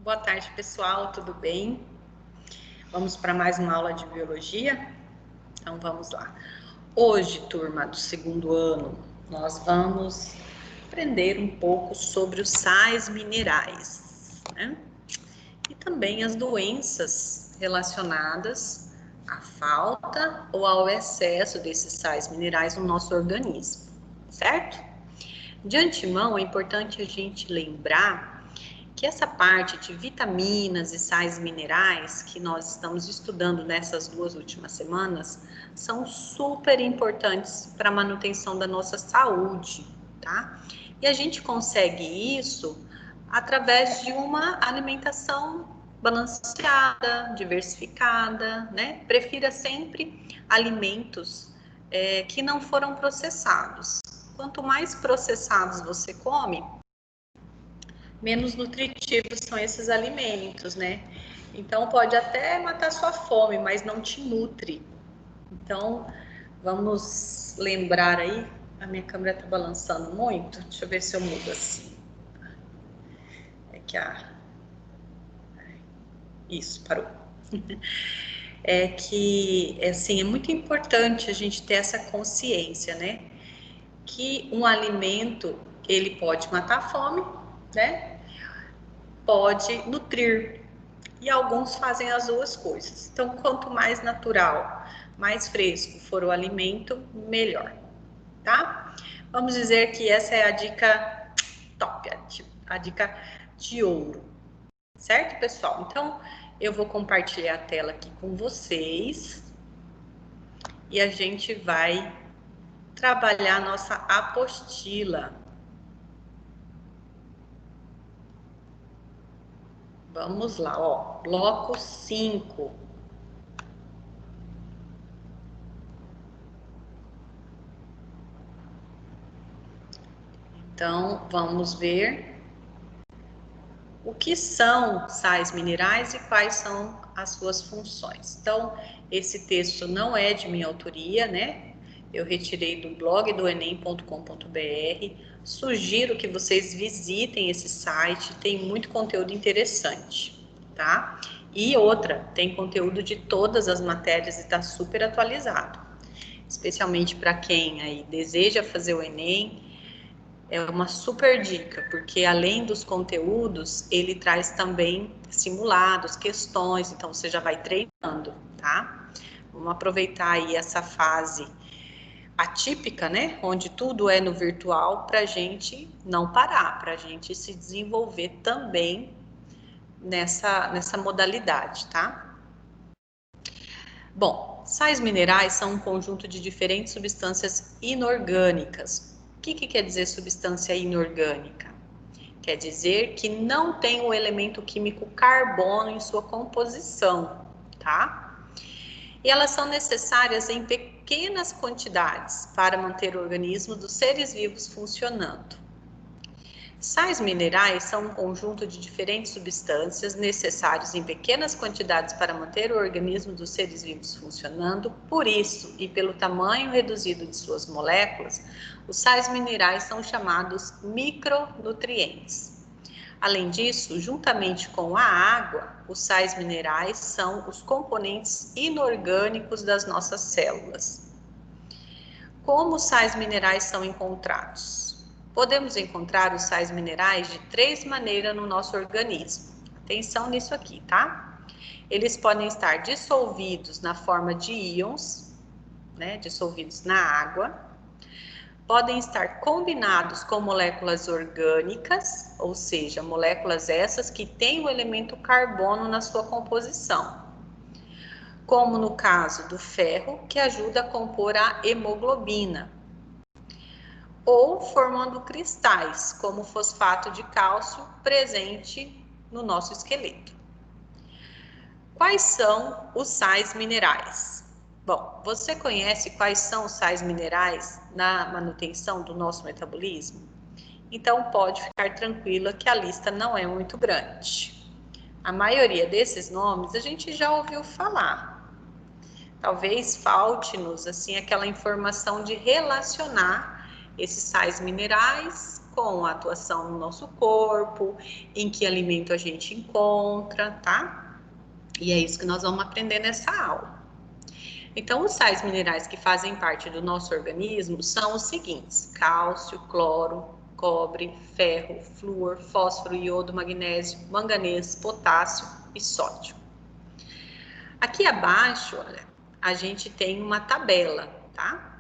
Boa tarde, pessoal, tudo bem? Vamos para mais uma aula de biologia? Então, vamos lá. Hoje, turma do segundo ano, nós vamos aprender um pouco sobre os sais minerais, né? E também as doenças relacionadas à falta ou ao excesso desses sais minerais no nosso organismo, certo? De antemão, é importante a gente lembrar que essa parte de vitaminas e sais minerais que nós estamos estudando nessas 2 últimas semanas são super importantes para a manutenção da nossa saúde, tá? E a gente consegue isso através de uma alimentação balanceada, diversificada, né? Prefira sempre alimentos que não foram processados. Quanto mais processados você come, menos nutritivos são esses alimentos, né? Então, pode até matar sua fome, mas não te nutre. Então, vamos lembrar aí. A minha câmera tá balançando muito. Deixa eu ver se eu mudo assim. É que Isso, parou. É que, assim, é muito importante a gente ter essa consciência, né? Que um alimento, ele pode matar a fome, né? Pode nutrir. E alguns fazem as duas coisas. Então, quanto mais natural, mais fresco for o alimento, melhor, tá? Vamos dizer que essa é a dica top, a dica de ouro, certo, pessoal? Então, eu vou compartilhar a tela aqui com vocês e a gente vai trabalhar a nossa apostila. Vamos lá, ó, bloco 5. Então, vamos ver o que são sais minerais e quais são as suas funções. Então, esse texto não é de minha autoria, né? Eu retirei do blog do enem.com.br. Sugiro que vocês visitem esse site, tem muito conteúdo interessante, tá? E outra, tem conteúdo de todas as matérias e está super atualizado. Especialmente para quem aí deseja fazer o Enem, é uma super dica, porque além dos conteúdos, ele traz também simulados, questões, então você já vai treinando, tá? Vamos aproveitar aí essa fase atípica, né? Onde tudo é no virtual, para a gente não parar, para a gente se desenvolver também nessa modalidade, tá? Bom, sais minerais são um conjunto de diferentes substâncias inorgânicas. O que quer dizer substância inorgânica? Quer dizer que não tem o elemento químico carbono em sua composição, tá? E elas são necessárias em pequenas quantidades para manter o organismo dos seres vivos funcionando. Sais minerais são um conjunto de diferentes substâncias necessárias em pequenas quantidades para manter o organismo dos seres vivos funcionando. Por isso, e pelo tamanho reduzido de suas moléculas, os sais minerais são chamados micronutrientes. Além disso, juntamente com a água, os sais minerais são os componentes inorgânicos das nossas células. Como os sais minerais são encontrados? Podemos encontrar os sais minerais de 3 maneiras no nosso organismo. Atenção nisso aqui, tá? Eles podem estar dissolvidos na forma de íons, né, dissolvidos na água. Podem estar combinados com moléculas orgânicas, ou seja, moléculas essas que têm o elemento carbono na sua composição. Como no caso do ferro, que ajuda a compor a hemoglobina. Ou formando cristais, como o fosfato de cálcio presente no nosso esqueleto. Quais são os sais minerais? Bom, você conhece quais são os sais minerais na manutenção do nosso metabolismo? Então pode ficar tranquila que a lista não é muito grande. A maioria desses nomes a gente já ouviu falar. Talvez falte-nos assim aquela informação de relacionar esses sais minerais com a atuação no nosso corpo, em que alimento a gente encontra, tá? E é isso que nós vamos aprender nessa aula. Então, os sais minerais que fazem parte do nosso organismo são os seguintes: cálcio, cloro, cobre, ferro, flúor, fósforo, iodo, magnésio, manganês, potássio e sódio. Aqui abaixo, olha, a gente tem uma tabela, tá?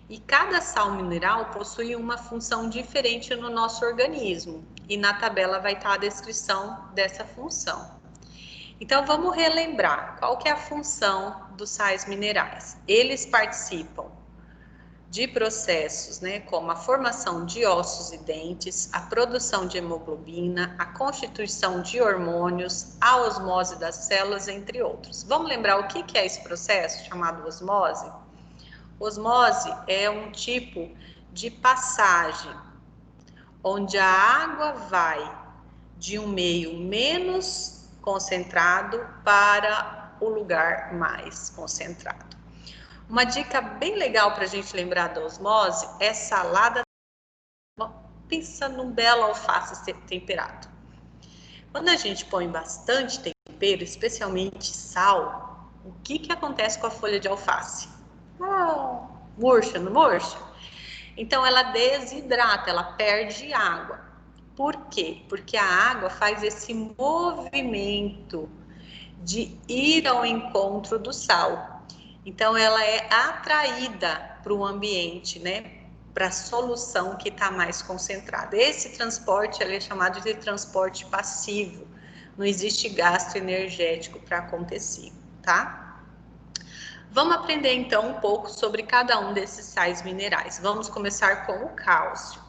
E cada sal mineral possui uma função diferente no nosso organismo. E na tabela vai estar a descrição dessa função. Então, vamos relembrar qual que é a função dos sais minerais. Eles participam de processos, né, como a formação de ossos e dentes, a produção de hemoglobina, a constituição de hormônios, a osmose das células, entre outros. Vamos lembrar o que é esse processo chamado osmose? Osmose é um tipo de passagem onde a água vai de um meio menos concentrado para o lugar mais concentrado. Uma dica bem legal para a gente lembrar da osmose é salada. Pensa num belo alface temperado. Quando a gente põe bastante tempero, especialmente sal, o que acontece com a folha de alface? Murcha, não murcha? Então ela desidrata, ela perde água. Por quê? Porque a água faz esse movimento de ir ao encontro do sal. Então ela é atraída para o ambiente, né? Para a solução que está mais concentrada. Esse transporte é chamado de transporte passivo. Não existe gasto energético para acontecer, tá? Vamos aprender então um pouco sobre cada um desses sais minerais. Vamos começar com o cálcio.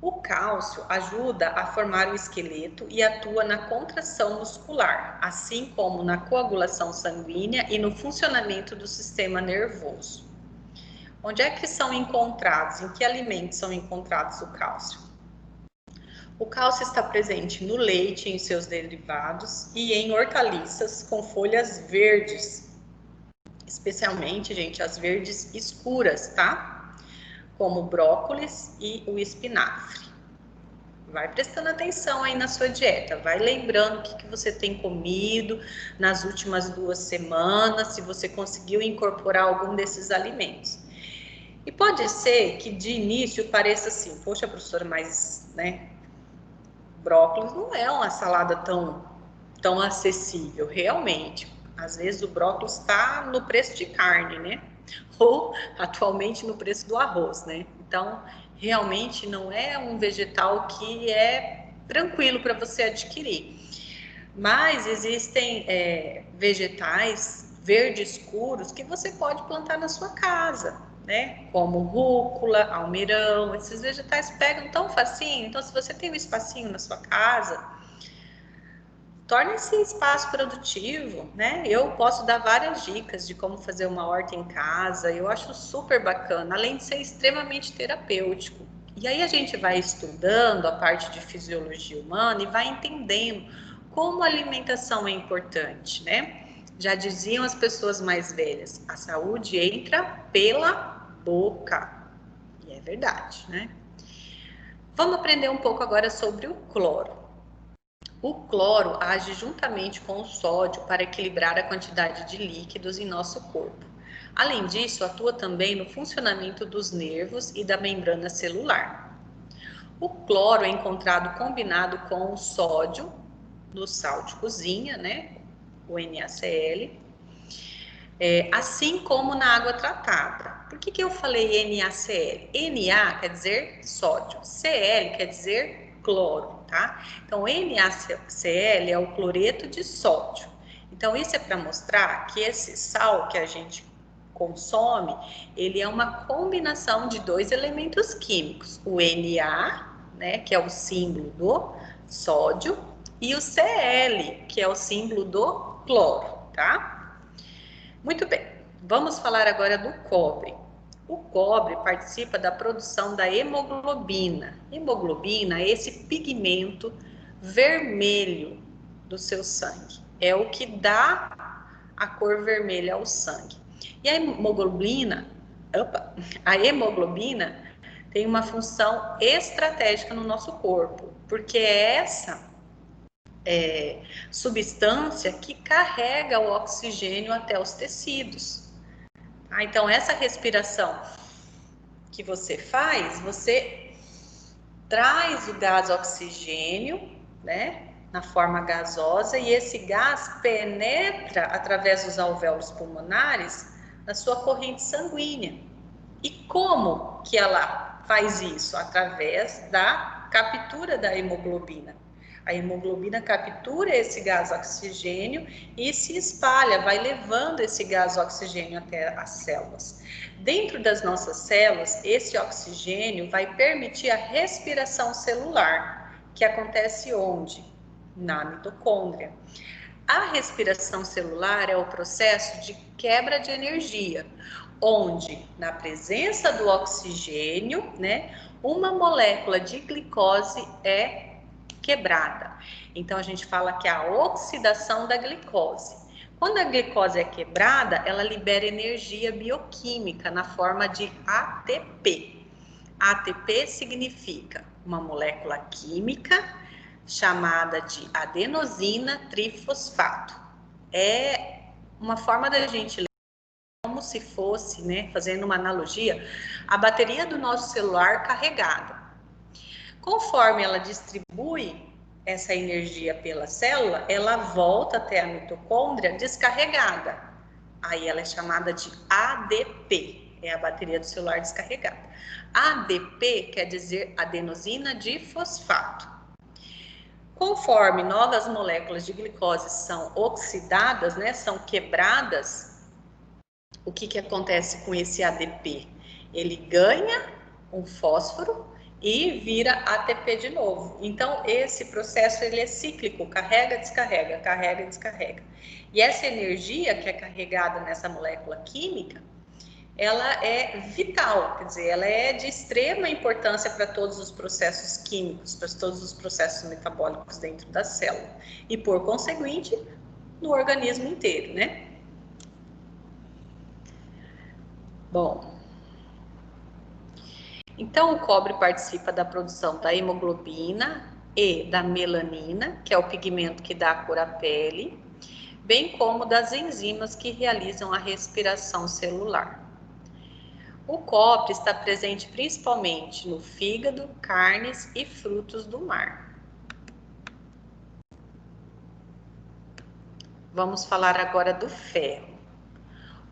O cálcio ajuda a formar o esqueleto e atua na contração muscular, assim como na coagulação sanguínea e no funcionamento do sistema nervoso. Onde é que são encontrados? Em que alimentos são encontrados o cálcio? O cálcio está presente no leite, em seus derivados e em hortaliças com folhas verdes. Especialmente, gente, as verdes escuras, tá? Como o brócolis e o espinafre. Vai prestando atenção aí na sua dieta, vai lembrando o que você tem comido nas últimas 2 semanas, se você conseguiu incorporar algum desses alimentos. E pode ser que de início pareça assim, poxa, professora, mas, né, brócolis não é uma salada tão acessível, realmente. Às vezes o brócolis está no preço de carne, né? Ou atualmente no preço do arroz, né? Então, realmente não é um vegetal que é tranquilo para você adquirir. Mas existem vegetais verdes escuros que você pode plantar na sua casa, né? Como rúcula, almeirão, esses vegetais pegam tão facinho. Então, se você tem um espacinho na sua casa, torne esse espaço produtivo, né? Eu posso dar várias dicas de como fazer uma horta em casa, eu acho super bacana, além de ser extremamente terapêutico. E aí a gente vai estudando a parte de fisiologia humana e vai entendendo como a alimentação é importante, né? Já diziam as pessoas mais velhas, a saúde entra pela boca. E é verdade, né? Vamos aprender um pouco agora sobre o cloro. O cloro age juntamente com o sódio para equilibrar a quantidade de líquidos em nosso corpo. Além disso, atua também no funcionamento dos nervos e da membrana celular. O cloro é encontrado combinado com o sódio no sal de cozinha, né? O NaCl, assim como na água tratada. Por que eu falei NaCl? Na quer dizer sódio, Cl quer dizer cloro, tá? Então, NaCl é o cloreto de sódio. Então, isso é para mostrar que esse sal que a gente consome, ele é uma combinação de 2 elementos químicos, o Na, né, que é o símbolo do sódio, e o Cl, que é o símbolo do cloro, tá? Muito bem, vamos falar agora do cobre. O cobre participa da produção da hemoglobina. Hemoglobina é esse pigmento vermelho do seu sangue. É o que dá a cor vermelha ao sangue. E a hemoglobina tem uma função estratégica no nosso corpo, porque é essa substância que carrega o oxigênio até os tecidos. Então, essa respiração que você faz, você traz o gás oxigênio, né, na forma gasosa, e esse gás penetra através dos alvéolos pulmonares na sua corrente sanguínea. E como que ela faz isso? Através da captura da hemoglobina. A hemoglobina captura esse gás oxigênio e se espalha, vai levando esse gás oxigênio até as células. Dentro das nossas células, esse oxigênio vai permitir a respiração celular, que acontece onde? Na mitocôndria. A respiração celular é o processo de quebra de energia, onde, na presença do oxigênio, né, uma molécula de glicose é quebrada. Então, a gente fala que é a oxidação da glicose. Quando a glicose é quebrada, ela libera energia bioquímica na forma de ATP. ATP significa uma molécula química chamada de adenosina trifosfato. É uma forma da gente ler como se fosse, né, fazendo uma analogia, a bateria do nosso celular carregada. Conforme ela distribui essa energia pela célula, ela volta até a mitocôndria descarregada. Aí ela é chamada de ADP, é a bateria do celular descarregada. ADP quer dizer adenosina difosfato. Conforme novas moléculas de glicose são oxidadas, né, são quebradas, o que acontece com esse ADP? Ele ganha um fósforo e vira ATP de novo. Então, esse processo ele é cíclico, carrega, descarrega, carrega, descarrega. E essa energia que é carregada nessa molécula química, ela é vital, quer dizer, ela é de extrema importância para todos os processos químicos, para todos os processos metabólicos dentro da célula e, por conseguinte, no organismo inteiro, né? Bom, então o cobre participa da produção da hemoglobina e da melanina, que é o pigmento que dá a cor à pele, bem como das enzimas que realizam a respiração celular. O cobre está presente principalmente no fígado, carnes e frutos do mar. Vamos falar agora do ferro.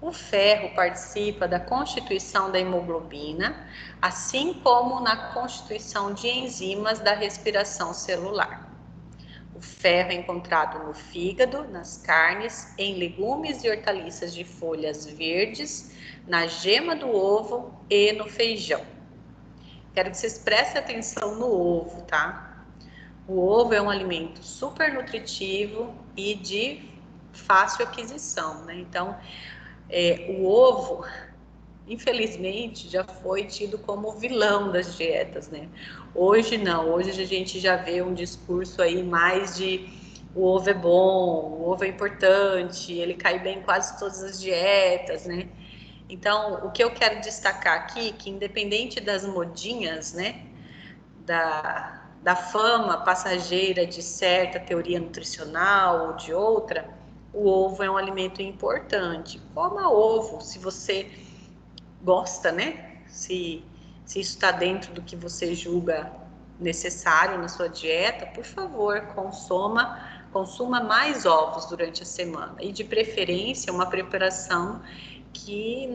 O ferro participa da constituição da hemoglobina, assim como na constituição de enzimas da respiração celular. O ferro é encontrado no fígado, nas carnes, em legumes e hortaliças de folhas verdes, na gema do ovo e no feijão. Quero que vocês prestem atenção no ovo, tá? O ovo é um alimento super nutritivo e de fácil aquisição, né? Então, o ovo, infelizmente, já foi tido como vilão das dietas, né? Hoje não, hoje a gente já vê um discurso aí mais de o ovo é bom, o ovo é importante, ele cai bem em quase todas as dietas, né? Então, o que eu quero destacar aqui, que independente das modinhas, né, da fama passageira de certa teoria nutricional ou de outra, o ovo é um alimento importante. Coma ovo, se você gosta, né? Se isso está dentro do que você julga necessário na sua dieta, por favor, consuma mais ovos durante a semana. E de preferência, uma preparação que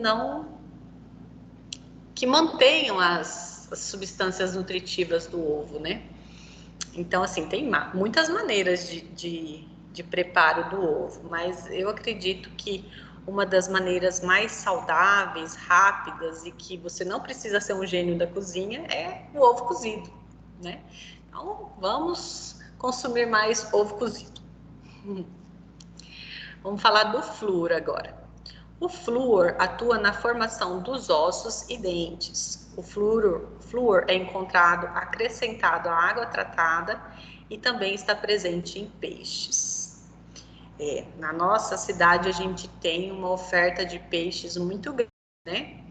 mantenham as substâncias nutritivas do ovo, né? Então, assim, tem muitas maneiras de preparo do ovo, mas eu acredito que uma das maneiras mais saudáveis, rápidas e que você não precisa ser um gênio da cozinha é o ovo cozido, né? Então, vamos consumir mais ovo cozido. Vamos falar do flúor agora. O flúor atua na formação dos ossos e dentes. O flúor é encontrado acrescentado à água tratada e também está presente em peixes. Na nossa cidade a gente tem uma oferta de peixes muito grande, né?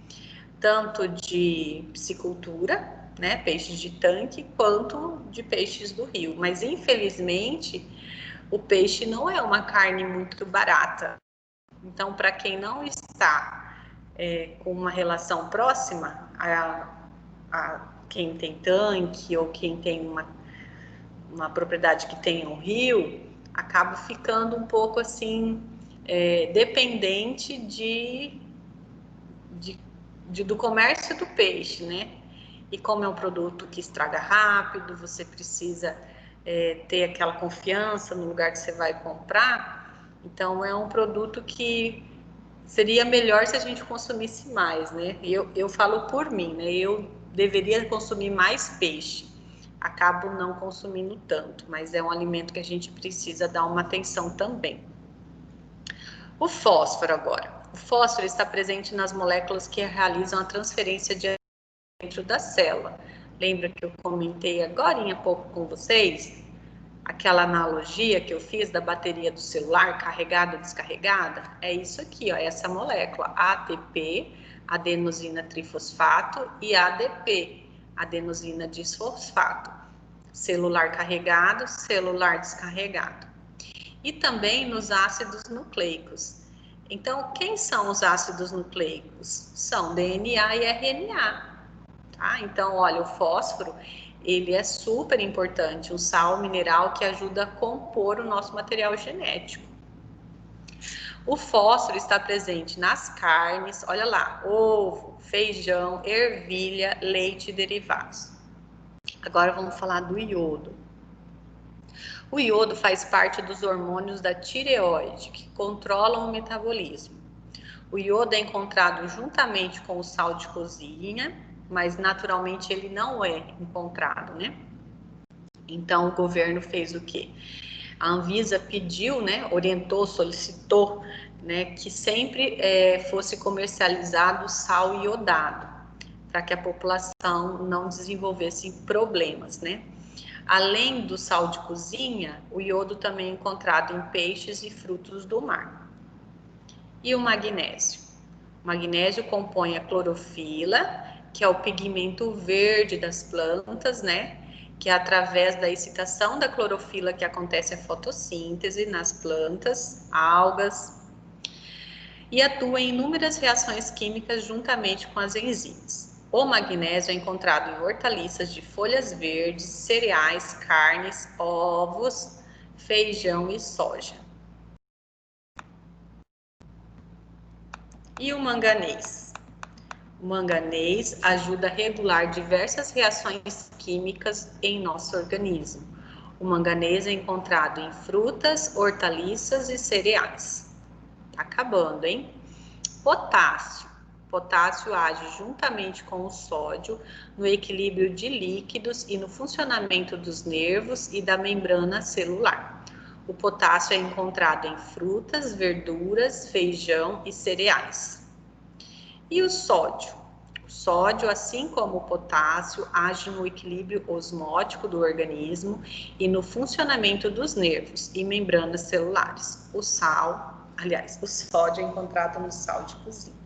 tanto de piscicultura, né, peixes de tanque, quanto de peixes do rio. Mas, infelizmente, o peixe não é uma carne muito barata. Então, para quem não está com uma relação próxima a quem tem tanque ou quem tem uma propriedade que tenha um rio, acaba ficando um pouco assim, dependente do comércio do peixe, né? E como é um produto que estraga rápido, você precisa ter aquela confiança no lugar que você vai comprar. Então, é um produto que seria melhor se a gente consumisse mais, né? Eu falo por mim, né? Eu deveria consumir mais peixe. Acabo não consumindo tanto, mas é um alimento que a gente precisa dar uma atenção também. O fósforo agora. O fósforo está presente nas moléculas que realizam a transferência de dentro da célula. Lembra que eu comentei agora há pouco com vocês? Aquela analogia que eu fiz da bateria do celular carregada ou descarregada? É isso aqui, ó, essa molécula, ATP, adenosina trifosfato, e ADP, adenosina disfosfato. Celular carregado, celular descarregado. E também nos ácidos nucleicos. Então, quem são os ácidos nucleicos? São DNA e RNA. Tá? Então, olha, o fósforo, ele é super importante, um sal mineral que ajuda a compor o nosso material genético. O fósforo está presente nas carnes, olha lá, ovo, feijão, ervilha, leite e derivados. Agora vamos falar do iodo. O iodo faz parte dos hormônios da tireoide, que controlam o metabolismo. O iodo é encontrado juntamente com o sal de cozinha, mas naturalmente ele não é encontrado, né? Então o governo fez o quê? A Anvisa pediu, né, orientou, solicitou, né, que sempre fosse comercializado sal iodado, para que a população não desenvolvesse problemas, né? Além do sal de cozinha, o iodo também é encontrado em peixes e frutos do mar. E o magnésio? O magnésio compõe a clorofila, que é o pigmento verde das plantas, né? Que é através da excitação da clorofila que acontece a fotossíntese nas plantas, algas, e atua em inúmeras reações químicas juntamente com as enzimas. O magnésio é encontrado em hortaliças de folhas verdes, cereais, carnes, ovos, feijão e soja. E o manganês? O manganês ajuda a regular diversas reações químicas em nosso organismo. O manganês é encontrado em frutas, hortaliças e cereais. Tá acabando, hein? Potássio. Potássio age juntamente com o sódio no equilíbrio de líquidos e no funcionamento dos nervos e da membrana celular. O potássio é encontrado em frutas, verduras, feijão e cereais. E o sódio? O sódio, assim como o potássio, age no equilíbrio osmótico do organismo e no funcionamento dos nervos e membranas celulares. O sódio é encontrado no sal de cozinha.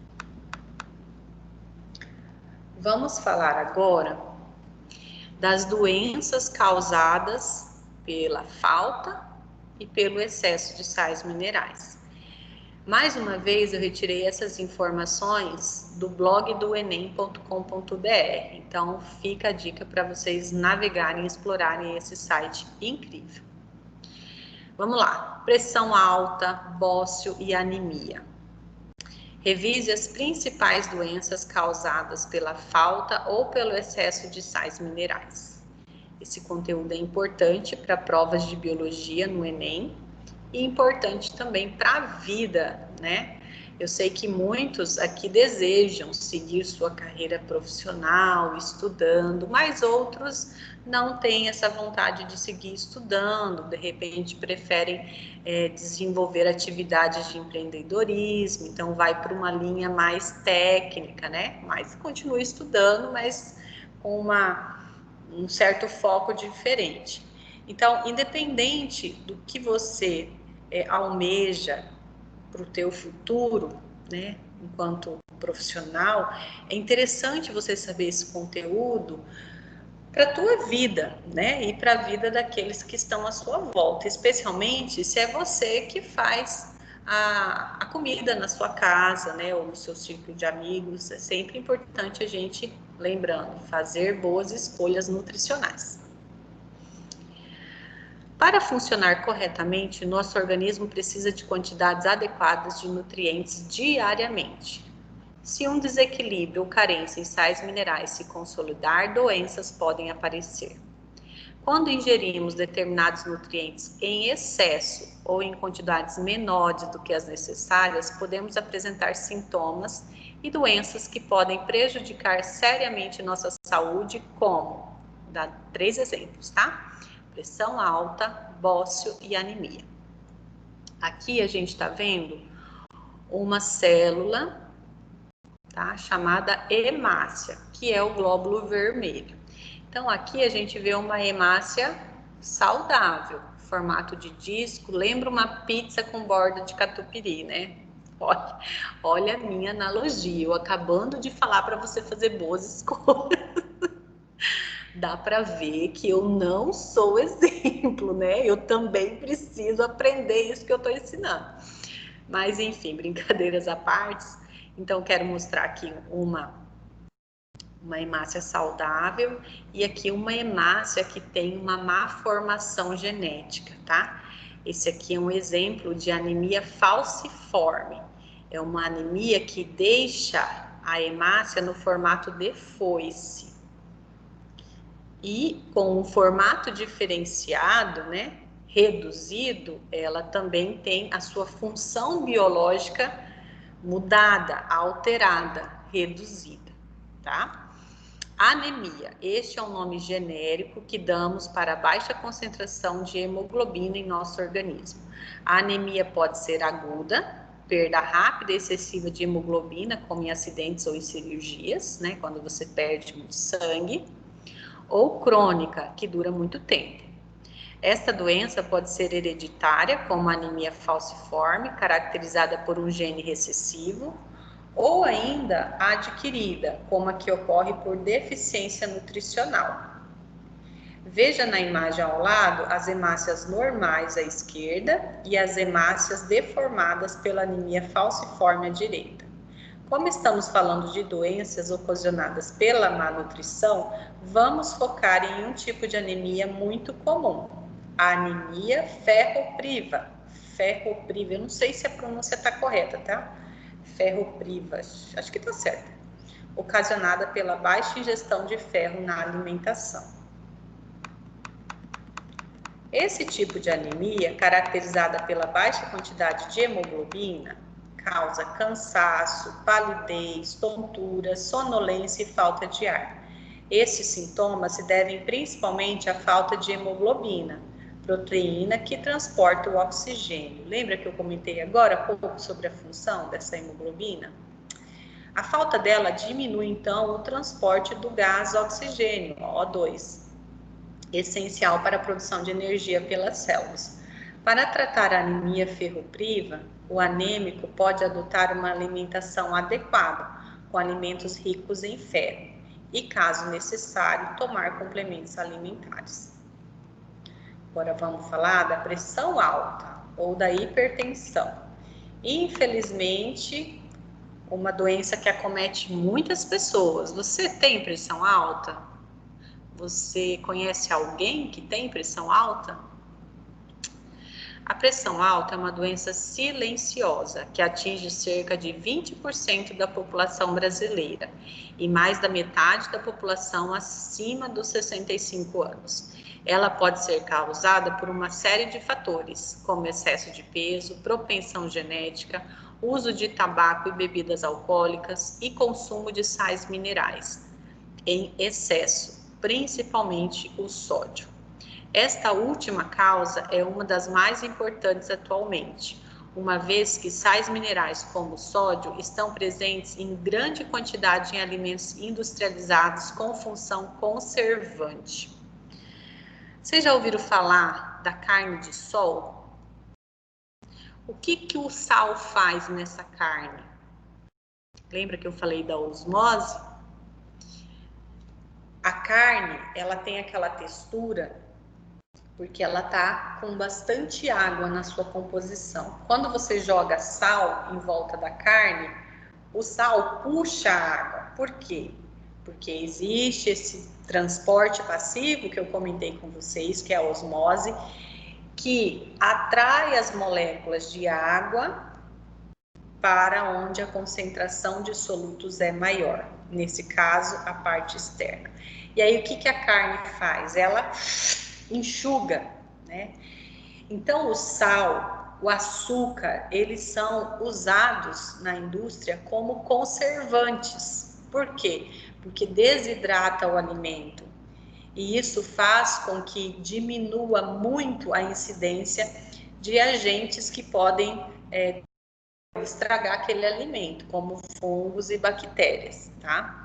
Vamos falar agora das doenças causadas pela falta e pelo excesso de sais minerais. Mais uma vez, eu retirei essas informações do blog do enem.com.br. Então, fica a dica para vocês navegarem e explorarem esse site incrível. Vamos lá. Pressão alta, bócio e anemia. Revise as principais doenças causadas pela falta ou pelo excesso de sais minerais. Esse conteúdo é importante para provas de biologia no Enem e importante também para a vida, né? Eu sei que muitos aqui desejam seguir sua carreira profissional, estudando, mas outros não têm essa vontade de seguir estudando, de repente preferem desenvolver atividades de empreendedorismo, então vai para uma linha mais técnica, né? Mas continua estudando, mas com um certo foco diferente. Então, independente do que você almeja para o teu futuro, né? enquanto profissional, é interessante você saber esse conteúdo para a tua vida, né? E para a vida daqueles que estão à sua volta, especialmente se é você que faz a comida na sua casa, né? Ou no seu círculo de amigos. É sempre importante a gente, lembrando, fazer boas escolhas nutricionais. Para funcionar corretamente, nosso organismo precisa de quantidades adequadas de nutrientes diariamente. Se um desequilíbrio ou carência em sais minerais se consolidar, doenças podem aparecer. Quando ingerimos determinados nutrientes em excesso ou em quantidades menores do que as necessárias, podemos apresentar sintomas e doenças que podem prejudicar seriamente nossa saúde, como, dá 3 exemplos, tá? Pressão alta, bócio e anemia. Aqui a gente está vendo uma célula, tá, chamada hemácia, que é o glóbulo vermelho. Então, aqui a gente vê uma hemácia saudável, formato de disco, lembra uma pizza com borda de catupiry, né? Olha a minha analogia, eu acabando de falar para você fazer boas escolhas. Dá para ver que eu não sou exemplo, né? Eu também preciso aprender isso que eu estou ensinando. Mas, enfim, brincadeiras à parte. Então, quero mostrar aqui uma hemácia saudável e aqui uma hemácia que tem uma má formação genética, tá? Esse aqui é um exemplo de anemia falciforme. É uma anemia que deixa a hemácia no formato de foice. E com um formato diferenciado, né, reduzido, ela também tem a sua função biológica mudada, alterada, reduzida, tá? Anemia, este é um nome genérico que damos para a baixa concentração de hemoglobina em nosso organismo. A anemia pode ser aguda, perda rápida e excessiva de hemoglobina, como em acidentes ou em cirurgias, né, quando você perde muito sangue, ou crônica, que dura muito tempo. Esta doença pode ser hereditária, como a anemia falciforme, caracterizada por um gene recessivo, ou ainda adquirida, como a que ocorre por deficiência nutricional. Veja na imagem ao lado as hemácias normais à esquerda e as hemácias deformadas pela anemia falciforme à direita. Como estamos falando de doenças ocasionadas pela má nutrição, vamos focar em um tipo de anemia muito comum, a anemia ferropriva. Ferropriva, eu não sei se a pronúncia está correta, tá? Ferropriva, acho que está certo. Ocasionada pela baixa ingestão de ferro na alimentação. Esse tipo de anemia, caracterizada pela baixa quantidade de hemoglobina, causa cansaço, palidez, tontura, sonolência e falta de ar. Esses sintomas se devem principalmente à falta de hemoglobina, proteína que transporta o oxigênio. Lembra que eu comentei agora há pouco sobre a função dessa hemoglobina? A falta dela diminui, então, o transporte do gás oxigênio, O2, essencial para a produção de energia pelas células. Para tratar a anemia ferropriva, o anêmico pode adotar uma alimentação adequada, com alimentos ricos em ferro, e, caso necessário, tomar complementos alimentares. Agora vamos falar da pressão alta ou da hipertensão. Infelizmente, uma doença que acomete muitas pessoas. Você tem pressão alta? Você conhece alguém que tem pressão alta? A pressão alta é uma doença silenciosa que atinge cerca de 20% da população brasileira e mais da metade da população acima dos 65 anos. Ela pode ser causada por uma série de fatores, como excesso de peso, propensão genética, uso de tabaco e bebidas alcoólicas e consumo de sais minerais em excesso, principalmente o sódio. Esta última causa é uma das mais importantes atualmente, uma vez que sais minerais como o sódio estão presentes em grande quantidade em alimentos industrializados com função conservante. Vocês já ouviram falar da carne de sol? O que o sal faz nessa carne? Lembra que eu falei da osmose? A carne, ela tem aquela textura porque ela tá com bastante água na sua composição. Quando você joga sal em volta da carne, o sal puxa a água. Por quê? Porque existe esse transporte passivo que eu comentei com vocês, que é a osmose, que atrai as moléculas de água para onde a concentração de solutos é maior, nesse caso, a parte externa. E aí, o que a carne faz? Ela enxuga, né? Então, o sal, o açúcar, eles são usados na indústria como conservantes. Por quê? Porque desidrata o alimento. E isso faz com que diminua muito a incidência de agentes que podem estragar aquele alimento, como fungos e bactérias, tá?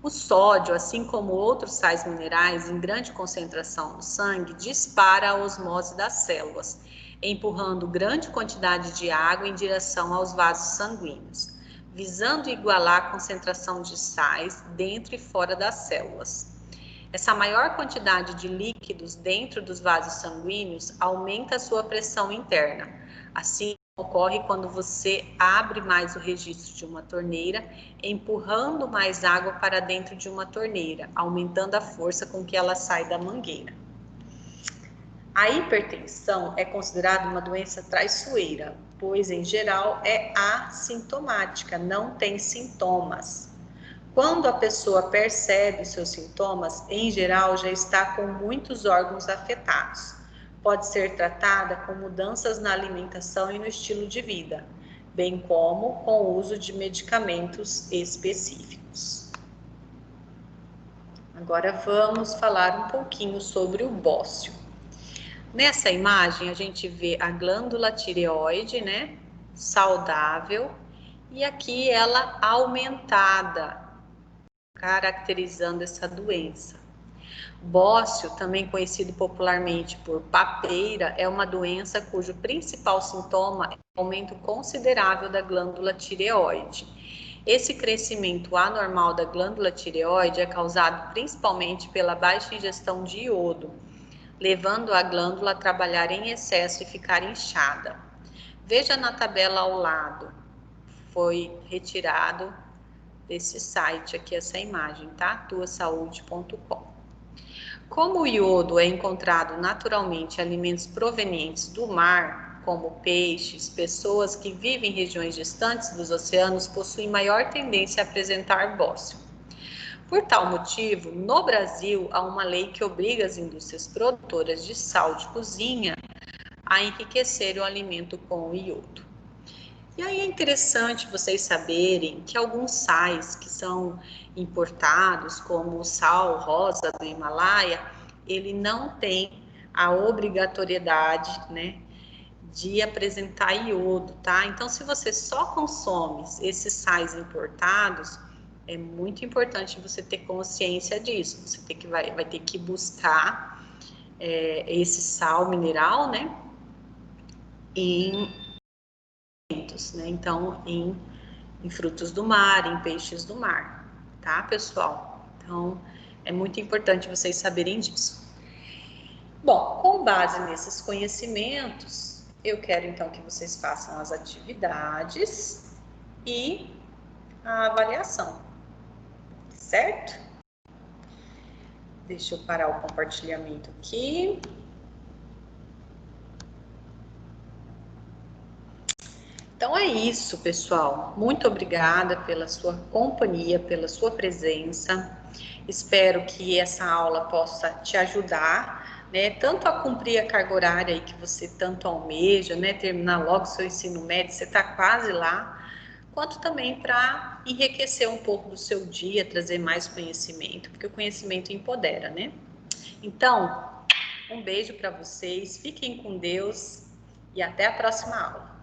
O sódio, assim como outros sais minerais em grande concentração no sangue, dispara a osmose das células, empurrando grande quantidade de água em direção aos vasos sanguíneos, visando igualar a concentração de sais dentro e fora das células. Essa maior quantidade de líquidos dentro dos vasos sanguíneos aumenta a sua pressão interna. Assim, ocorre quando você abre mais o registro de uma torneira, empurrando mais água para dentro de uma torneira, aumentando a força com que ela sai da mangueira. A hipertensão é considerada uma doença traiçoeira, pois, em geral, é assintomática, não tem sintomas. Quando a pessoa percebe os seus sintomas, em geral, já está com muitos órgãos afetados. Pode ser tratada com mudanças na alimentação e no estilo de vida, bem como com o uso de medicamentos específicos. Agora vamos falar um pouquinho sobre o bócio. Nessa imagem a gente vê a glândula tireoide, né, saudável, e aqui ela aumentada, caracterizando essa doença. Bócio, também conhecido popularmente por papeira, é uma doença cujo principal sintoma é o aumento considerável da glândula tireoide. Esse crescimento anormal da glândula tireoide é causado principalmente pela baixa ingestão de iodo, levando a glândula a trabalhar em excesso e ficar inchada. Veja na tabela ao lado, foi retirado desse site aqui essa imagem, tá? tuasaude.com. Como o iodo é encontrado naturalmente em alimentos provenientes do mar, como peixes, pessoas que vivem em regiões distantes dos oceanos possuem maior tendência a apresentar bócio. Por tal motivo, no Brasil, há uma lei que obriga as indústrias produtoras de sal de cozinha a enriquecer o alimento com iodo. E aí é interessante vocês saberem que alguns sais que são importados, como o sal rosa do Himalaia, ele não tem a obrigatoriedade, né, de apresentar iodo, tá? Então, se você só consome esses sais importados, é muito importante você ter consciência disso. Você vai ter que buscar esse sal mineral, né, em alimentos, né? Então, em frutos do mar, em peixes do mar, tá, pessoal? Então, é muito importante vocês saberem disso. Bom, com base nesses conhecimentos, eu quero então que vocês façam as atividades e a avaliação, certo? Deixa eu parar o compartilhamento aqui. Então é isso, pessoal. Muito obrigada pela sua companhia, pela sua presença. Espero que essa aula possa te ajudar, né, tanto a cumprir a carga horária aí que você tanto almeja, né, terminar logo seu ensino médio, você está quase lá, quanto também para enriquecer um pouco do seu dia, trazer mais conhecimento, porque o conhecimento empodera, né? Então, um beijo para vocês, fiquem com Deus e até a próxima aula.